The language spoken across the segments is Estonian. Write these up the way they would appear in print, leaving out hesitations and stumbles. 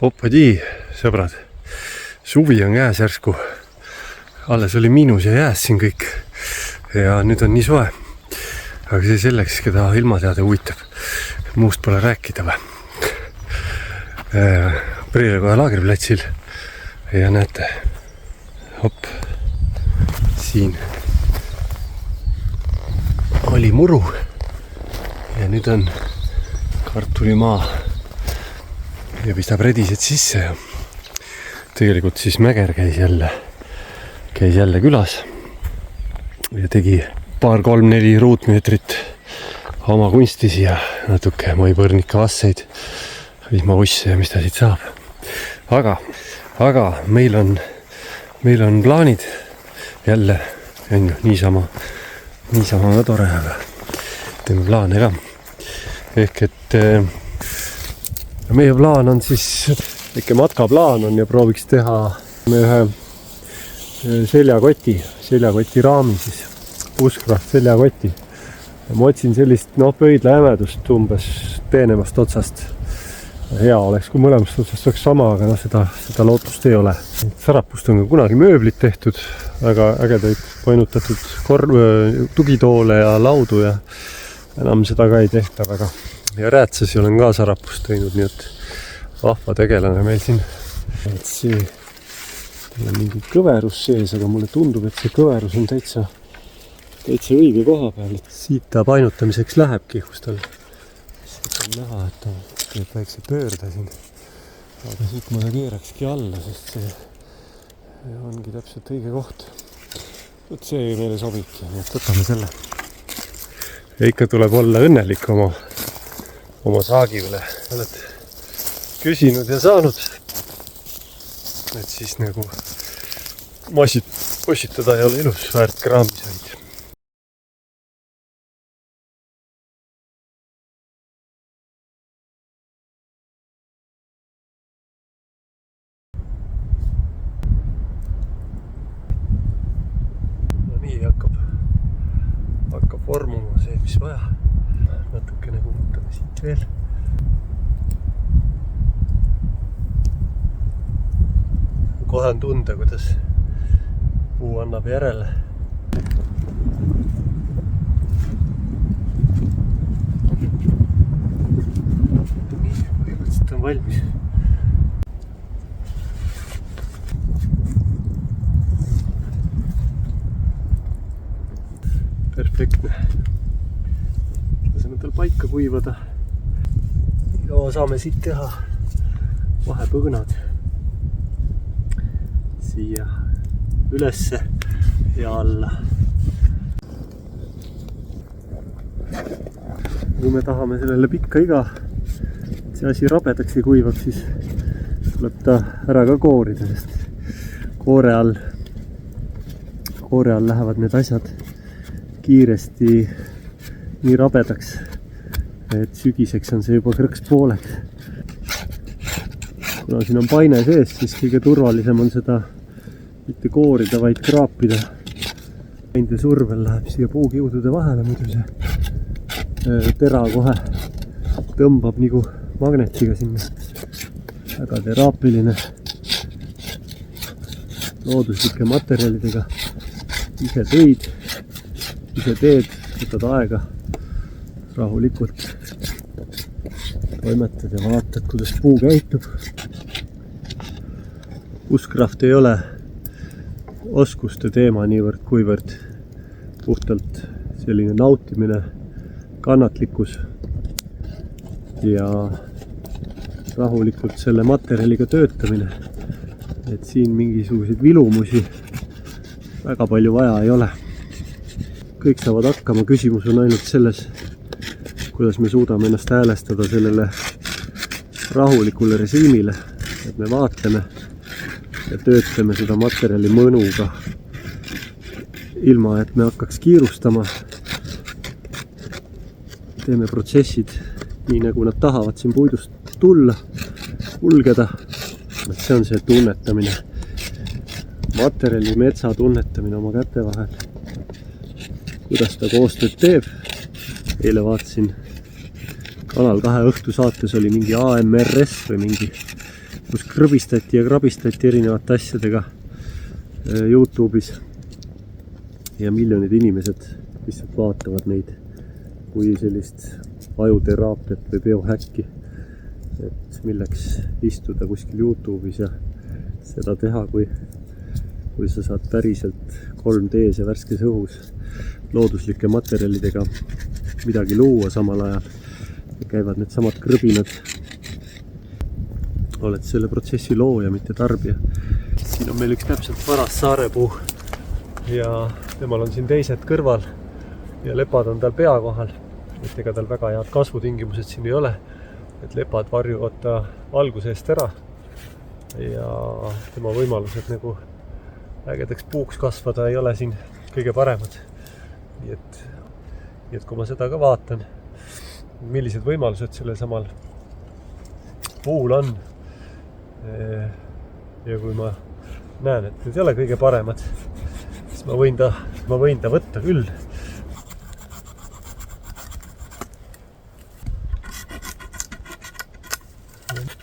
Opadii, sõbrad, suvi on käes järsku. Alles oli miinus ja jääs siin kõik. Ja nüüd on nii soe. Aga see selleks, keda ilmateade huvitab. Muust pole rääkida või. Preile kohe laagriplatsil. Ja näete, hop, siin oli muru. Ja nüüd on kartulimaa. Ja pistab redised sisse ja tegelikult siis Mäger käis jälle külas ja tegi 2-3-4 ruutmeetrit oma kunsti siia, natuke mõipõrnika vasseid, vihmausse ja mis ta siit saab. Aga meil on plaanid jälle, niisama ka tore, aga teeme plaane ka. Ehk et meie plaan on siis, väike matkaplaan on ja prooviks teha ühe seljakoti raami siis, Bushcraft seljakoti. Ma otsin sellist pöidla jämedust umbes teenemast otsast. Hea oleks, kui mõlemast otsast oleks sama, aga seda lootust ei ole. Sarapust on ka kunagi mööblit tehtud, väga ägedaid painutatud tugitoole ja laudu ja enam seda ka ei tehta väga. Ja räätsasi olen ka sarapust teinud, nii et vahva tegelane meil siin. Et see on mingi kõverus sees, aga mulle tundub, et see kõverus on täitsa õige koha peal. Siit ta painutamiseks lähebki, kus tal siit on näha, et ta teeb väikse pöörde siin. Aga siit ma ta keerakski alla, sest see ongi täpselt õige koht. Võt see meile sobibki, nii et võtame selle. Ja ikka tuleb olla õnnelik oma saagi üle. Oled küsinud ja saanud, et siis nagu mossitada ei ole ilus, väärt kraamis hoid. No nii hakkab vormuma see, mis vaja. Natuke nagu võtame siit veel. Kohe on tunda, kuidas puu annab järele. Nii, põhimõtteliselt on valmis. Perfektne. Laseme tal paika kuivada. Ja saame siit teha vahepõõnad siia ülesse ja alla. Kui me tahame sellele pikka iga, et see asi rabedaks ei kuivaks, siis tuleb ta ära ka koorida, sest koore all lähevad need asjad kiiresti nii rabedaks, et sügiseks on see juba krõks pooleks. Kuna siin on paine sees, siis kõige turvalisem on seda mitte koorida, vaid kraapida. Painde survel läheb siia puukiudude vahele, muidu see tera kohe tõmbab nagu magnetiga sinna. Väga teraapiline, looduslike materjalidega. Ise tõid, ise teed, võtad aega rahulikult. Toimetad ja vaatad, kuidas puu käitub. Bushcraft ei ole oskuste teema niivõrd kuivõrd puhtalt selline nautimine, kannatlikkus ja rahulikult selle materjaliga töötamine. Et siin mingisuguseid vilumusi väga palju vaja ei ole. Kõik saavad hakkama, küsimus on ainult selles, kuidas me suudame ennast häälestada sellele rahulikule režiimile, et me vaatleme ja töötame seda materjali mõnuga, ilma et me hakkaks kiirustama. Teeme protsessid nii, nagu nad tahavad siin puidust tulla, kulgeda. See on see tunnetamine, materjali metsa tunnetamine oma käte vahel. Kuidas ta koostööd teeb. Eile vaatasin Kanal 2 õhtusaates oli mingi AMRS või kus krõbistati ja krabistati erinevate asjadega YouTube'is. Ja miljonid inimesed lihtsalt vaatavad neid kui sellist ajuteraapiat või biohäkki, et milleks istuda kuskil YouTube'is ja seda teha, kui sa saad päriselt 3D's ja värskes õhus looduslike materjalidega midagi luua samal ajal. Ja käivad need samad krõbinad. Oled selle protsessi looja, mitte tarbija. Siin on meil üks täpselt varas saarepuu ja temal on siin teised kõrval ja lepad on tal pea kohal. Et ega tal väga head kasvutingimused siin ei ole, et lepad varjuvad ta alguse eest ära ja tema võimalused nagu ägedaks puuks kasvada ei ole siin kõige paremad. Nii et kui ma seda ka vaatan, millised võimalused sellel samal puul on ja kui ma näen, et need ei ole kõige paremad, siis ma võin ta võtta küll.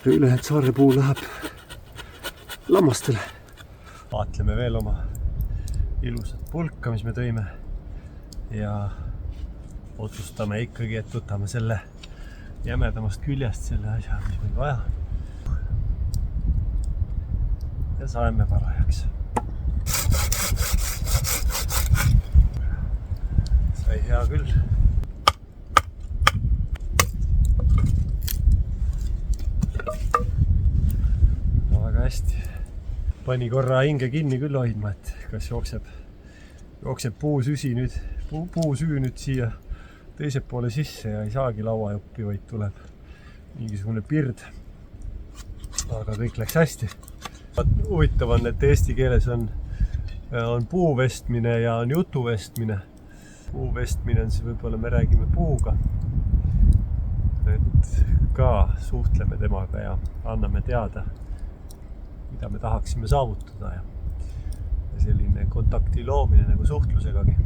Ülejäänud saarepuu läheb lammastele. Vaatleme veel oma ilusat pulka, mis me tõime ja otsustame ikkagi, et võtame selle jämedamast küljest selle asja, mis meil vaja. Ja saeme parajaks. Sai hea küll. Väga hästi. Pani korra hinge kinni küll hoidma, et kas jookseb puusüü nüüd siia teise poole sisse ja ei saagi lauajuppi, vaid tuleb mingisugune pird. Aga kõik läks hästi. Huvitav on, et eesti keeles on puuvestmine ja on jutuvestmine. Puuvestmine on siis võib-olla me räägime puuga. Et ka suhtleme temaga ja anname teada, mida me tahaksime saavutada ja selline kontakti loomine nagu suhtlusegagi.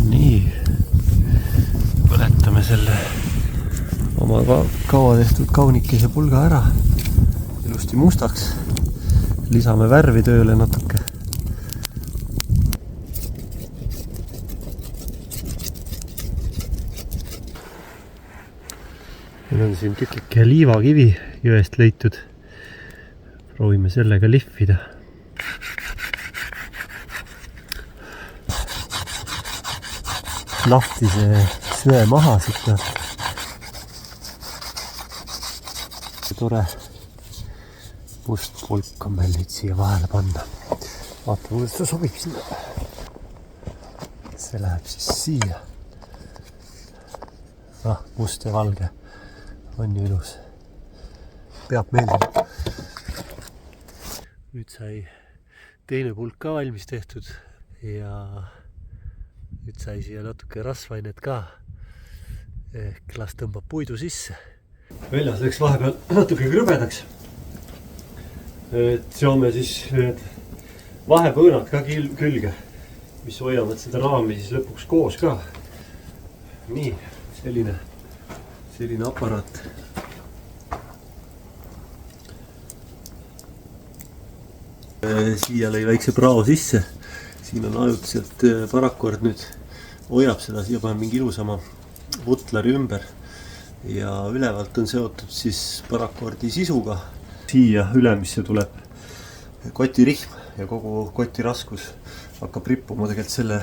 Nii, põletame selle oma kaua tehtud kaunikese pulga ära ilusti mustaks. Lisame värvi tööle natuke. Meil on siin tükike liivakivi jõest leitud. Proovime sellega lihvida. Lahti see söe maha siit pealt. Tore must pulk on meil nüüd siia vahele panna. Vaatame, kuidas ta sobib sinna. See läheb siis siia. Must ja valge on ju ilus. Peab meeldima. Nüüd sai teine pulk ka valmis tehtud ja nüüd sai siia natuke rasvainet ka. Ehk las tõmbab puidu sisse. Väljas läks vahepeal natuke krõbedaks. Et seome siis vahepõõnad ka külge, mis hoiavad seda raami siis lõpuks koos ka. Nii, selline aparaat. Siia lõi väikse prao sisse. Siin on ajutiselt parakord nüüd hoiab seda, siia panen mingi ilusama vutlari ümber ja ülevalt on seotud siis parakordi sisuga. Siia ülemisse tuleb kotirihm ja kogu koti raskus hakkab rippuma tegelikult selle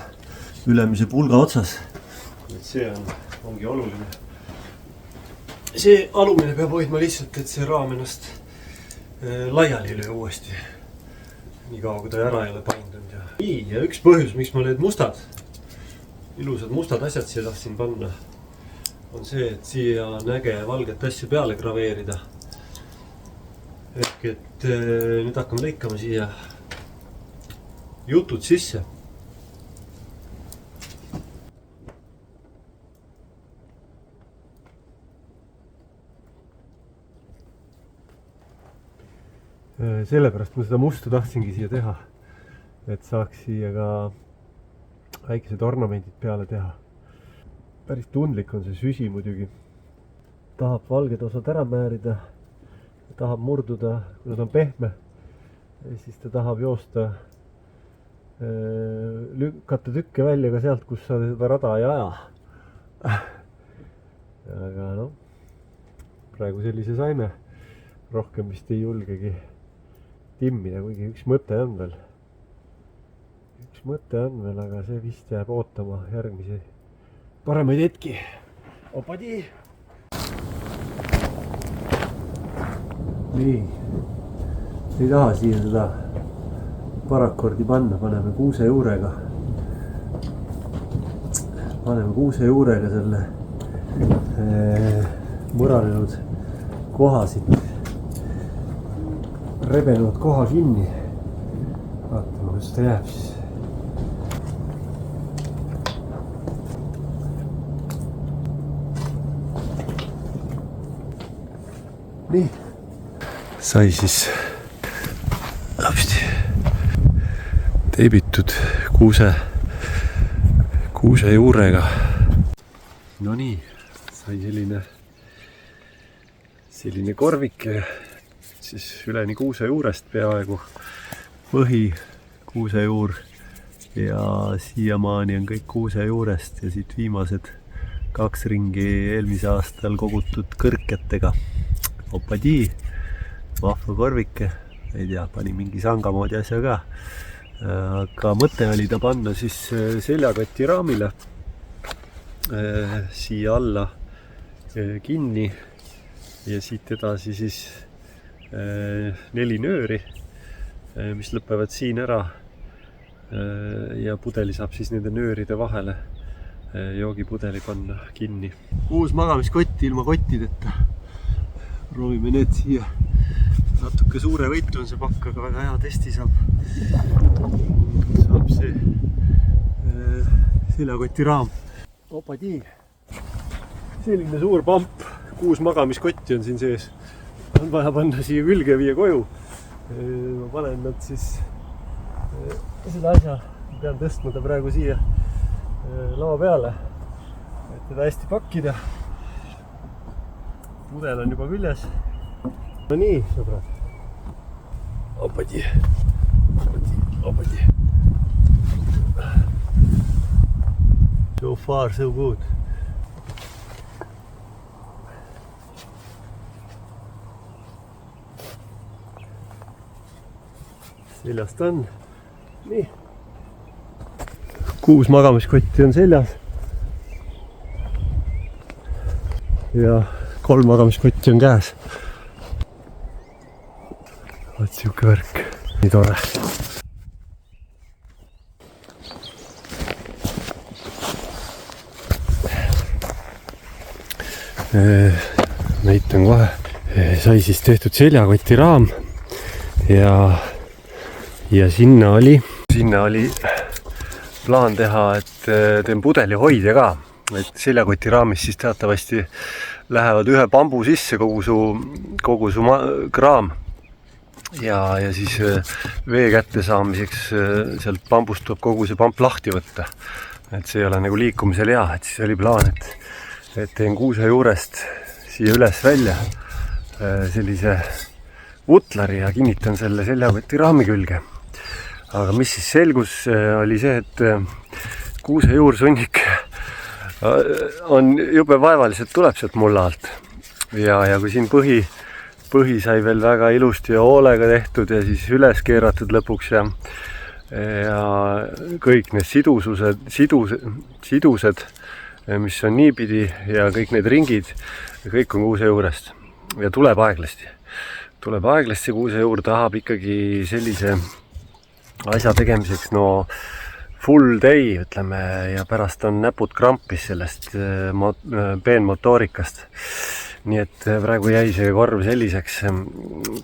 ülemise pulga otsas. Et see ongi oluline. See alumine peab hoidma lihtsalt, et see raam ennast laiali ei löö uuesti. Nii kaua, kui ta ära ei ole paindunud. Ja üks põhjus, miks ma need ilusad mustad asjad siia tahtsin panna, on see, et siia on äge valget asja peale graveerida. Ehk et nüüd hakkame lõikama siia jutud sisse. Sellepärast ma seda musta tahtsingi siia teha. et saaks siia ka väikesed ornamendid peale teha. Päris tundlik on see süsi muidugi. Tahab valged osad ära määrida, tahab murduda, kui nad on pehme, siis ta tahab joosta, lükata tükke välja ka sealt, kus sa seda rada ei aja. Aga noh, praegu sellise saime, rohkem vist ei julgegi timmida, kuigi üks mõte on veel. Aga see vist jääb ootama järgmisi paremaid hetki. Opadi! Nii, ei taha siia seda parakordi panna, paneme kuuse juurega selle mõranenud koha siit, rebenud koha kinni. Vaatame, kuidas ta jääb siis. Nii, sai siis teibitud kuuse juurega. No nii, sai selline korvike, siis üleni kuuse juurest peaaegu, põhi kuuse juur ja siiamaani on kõik kuuse juurest ja siit viimased 2 ringi eelmise aastal kogutud kõrketega. Opadi, vahva korvike, ei tea, pani mingi sanga moodi asja ka. Aga mõte oli ta panna siis seljakoti raamile siia alla kinni ja siit edasi siis 4 nööri, mis lõpevad siin ära ja pudeli saab siis nende nööride vahele joogipudeli panna kinni. Uus magamiskott ilma kottideta. Proovime need siia. Natuke suure võitu on see pakk, aga väga hea testi saab see seljakoti raam. Opadi! Selline suur pamp, 6 magamiskotti on siin sees. On vaja panna siia külge viia koju. Ma panen nad siis seda asja, pean tõstma ta praegu siia laua peale, et teda hästi pakkida. Pudel on juba küljes. No nii, sõbrad. Opadi. So far, so good. Seljast on. Nii. 6 magamiskotti on seljas. Ja 3 magamiskotti on käes. Vaat siuke värk. Nii tore. Näitan kohe. Sai siis tehtud seljakoti raam ja sinna oli plaan teha, et teen pudeli hoidja ka. Et seljakoti raamis siis teatavasti lähevad ühe pambu sisse kogu su kraam ja siis vee kätte saamiseks sealt pambust tuleb kogu see pamp lahti võtta. Et see ei ole nagu liikumisel hea, et siis oli plaan, et teen kuuse juurest siia üles välja sellise vutlari ja kinnitan selle seljakoti raami külge. Aga mis siis selgus oli see, et kuuse juursunnik on jube vaevaliselt tuleb sealt mulla alt ja kui siin põhi sai veel väga ilusti ja hoolega tehtud ja siis üles keeratud lõpuks ja kõik need sidused, mis on niipidi ja kõik need ringid, kõik on kuuse juurest ja tuleb aeglasti kuuse juur tahab ikkagi sellise asja tegemiseks full day, ütleme, ja pärast on näpud krampis sellest peenmotoorikast. Nii et praegu jäi see korv selliseks,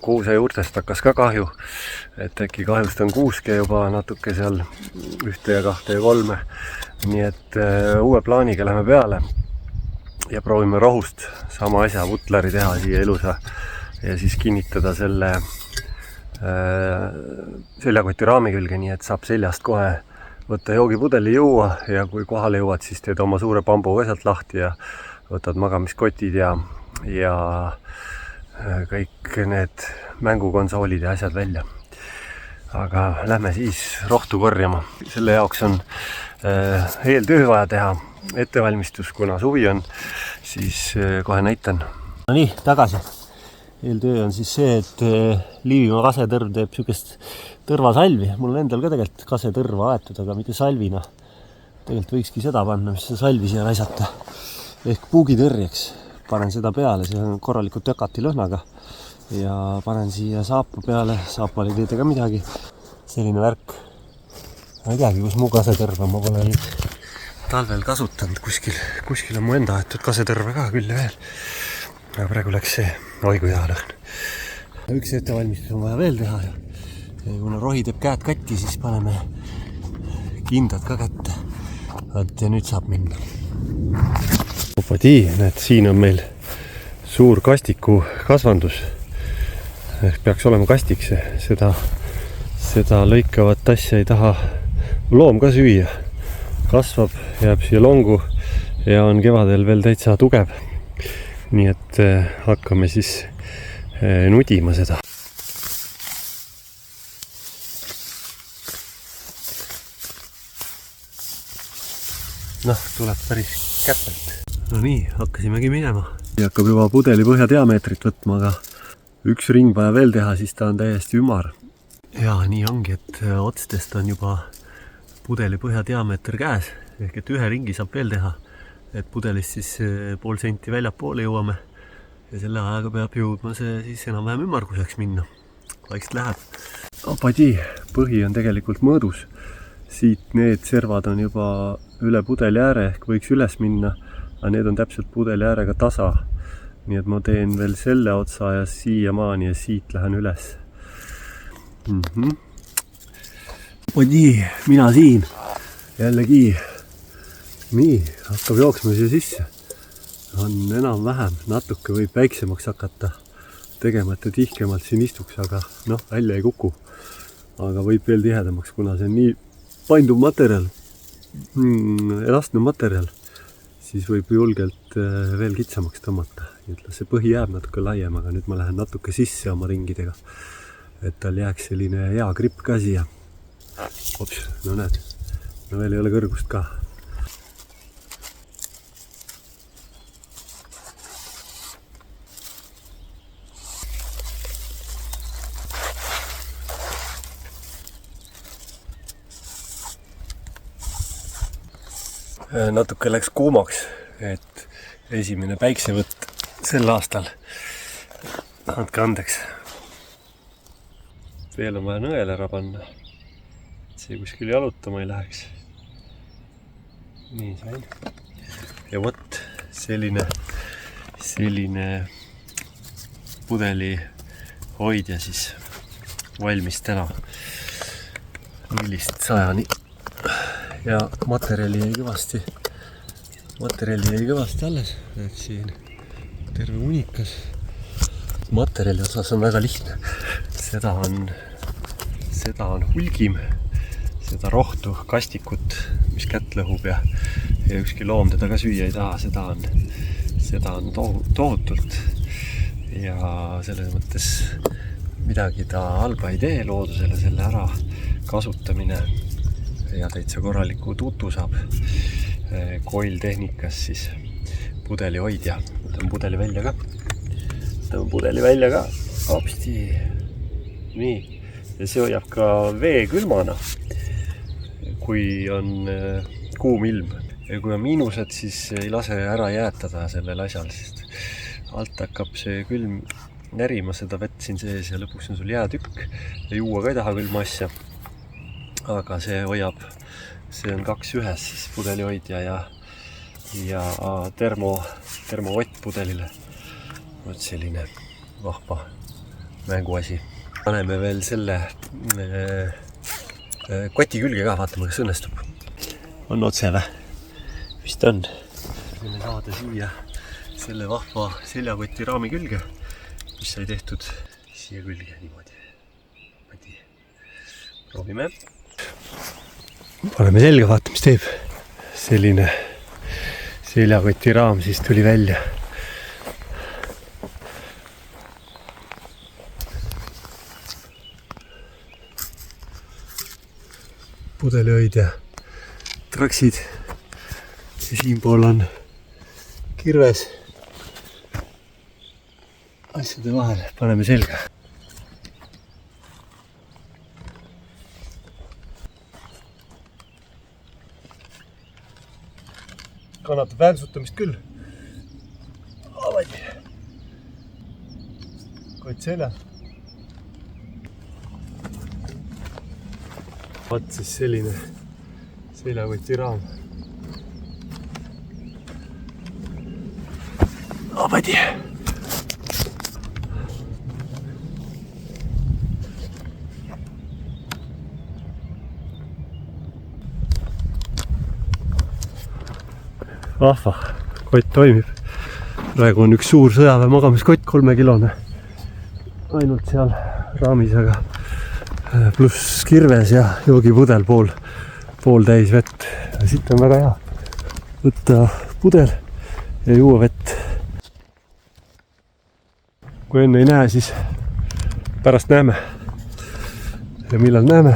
kuuse juurtest hakkas ka kahju, et äkki kahjustan kuuske juba natuke seal 1 ja 2 ja 3. Nii et uue plaaniga lähme peale ja proovime rohust sama asja, vutlari teha siia ilusa ja siis kinnitada selle seljakoti raami külge, nii et saab seljast kohe võtta joogipudeli juua ja kui kohale jõuad, siis teed oma suure pambu ka sealt lahti ja võtad magamiskotid ja kõik need mängukonsoolid ja asjad välja. Aga lähme siis rohtu korjama. Selle jaoks on eeltöö vaja teha, ettevalmistus, kuna suvi on, siis kohe näitan. No nii, tagasi. Eeltöö on siis see, et Liivimaa kasetõrv teeb sükest tõrvasalvi. Mul endal ka tegelikult kasetõrva aetud, aga mitte salvina. Tegelikult võikski seda panna, mis see salvi siia raisata. Ehk puugitõrjeks. Panen seda peale, see on korralikult tökati lõhnaga. Ja panen siia saapa peale, saapal ei teeta ka midagi. Selline värk. Ma ei teagi, kus mu kasetõrv on, ma pole nüüd talvel kasutanud. Kuskil on mu enda aetud kasetõrve ka küll veel. Aga praegu läks see, oi kui hea lõhn. Üks ettevalmistus on vaja veel teha ja kuna rohi teeb käed katti, siis paneme kindad ka kätte. Ja nüüd saab minna. Opadi, näed, siin on meil suur kastiku kasvandus. Peaks olema kastik see. Seda lõikavat asja ei taha loom ka süüa. Kasvab, jääb siia longu ja on kevadel veel täitsa tugev. Nii et hakkame siis nudima seda. Noh, tuleb päris käpelt. No nii, hakkasimegi minema. Hakkab juba pudeli põhja diameetrit võtma, aga üks ring vaja veel teha, siis ta on täiesti ümar. Ja nii ongi, et otstest on juba pudeli põhja diameeter käes, ehk et ühe ringi saab veel teha. Et pudelist siis pool senti väljapoole jõuame ja selle ajaga peab jõudma see siis enam-vähem ümmarguseks minna. Vaikselt läheb. Opadi, põhi on tegelikult mõõdus. Siit need servad on juba üle pudeli ääre ehk võiks üles minna, aga need on täpselt pudeli äärega tasa. Nii et ma teen veel selle otsa ja siia maani ja siit lähen üles. Opadi, mina siin. Jällegi. Nii, hakkab jooksma siia sisse. On enam-vähem, natuke võib väiksemaks hakata tegema, et tihkemalt siin istuks, aga välja ei kuku. Aga võib veel tihedamaks, kuna see on nii painduv materjal, elastne materjal, siis võib julgelt veel kitsamaks tõmmata. See põhi jääb natuke laiem, aga nüüd ma lähen natuke sisse oma ringidega, et tal jääks selline hea gripp ka siia. Ops, no näed, veel ei ole kõrgust ka. Natuke läks kuumaks, et esimene päiksevõtt sel aastal. Andke andeks. Veel on vaja nõel ära panna. See kuskil jalutama ei läheks. Nii sain. Ja võt, selline pudeli hoidja siis valmis täna 400-ni. Ja materjali jäi kõvasti alles, et siin terve unikas. Materjali osas on väga lihtne. Seda on hulgim, seda rohtu, kastikut, mis kätt lõhub ja ükski loom teda ka süüa ei taha, seda on tohutult. Ja selles mõttes midagi ta halba ei tee loodusele, selle ära kasutamine ja täitsa korraliku tutu saab koil tehnikas siis pudeli hoidja. Võtame pudeli välja ka. Hopsti. Nii. Ja see hoiab ka vee külmana, kui on kuum ilm. Ja kui on miinused, siis ei lase ära jäätada sellel asjal, sest alt hakkab see külm närima seda vett siin sees ja lõpuks on sul jäätükk ja juua ka ei taha külma asja. Aga see hoiab, see on 2 ühes siis pudeli hoidja ja termovott pudelile. Vot selline vahva mänguasi. Paneme veel selle koti külge ka, vaatame, kas õnnestub. On otse või? Vist on. Võime saada siia selle vahva seljakoti raami külge, mis sai tehtud siia külge niimoodi. proovime. Paneme selga, vaata, mis teeb. Selline seljakoti raam siis tuli välja. Pudelihoid ja traksid. Ja siinpool on kirves. Asjade vahel paneme selga. Kannatab väänsutamist küll. Kott selja. Vaat siis selline seljakoti raam. Abadi. Vahva, kott toimib. Praegu on üks suur sõjaväe magamiskott, 3-kilone. Ainult seal raamis, aga pluss kirves ja joogipudel pool täis vett. Ja siit on väga hea võtta pudel ja juua vett. Kui enne ei näe, siis pärast näeme. Ja millal näeme?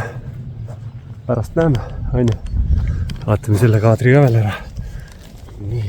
Pärast näeme, aine. Vaatame selle kaadri ka veel ära. Nii.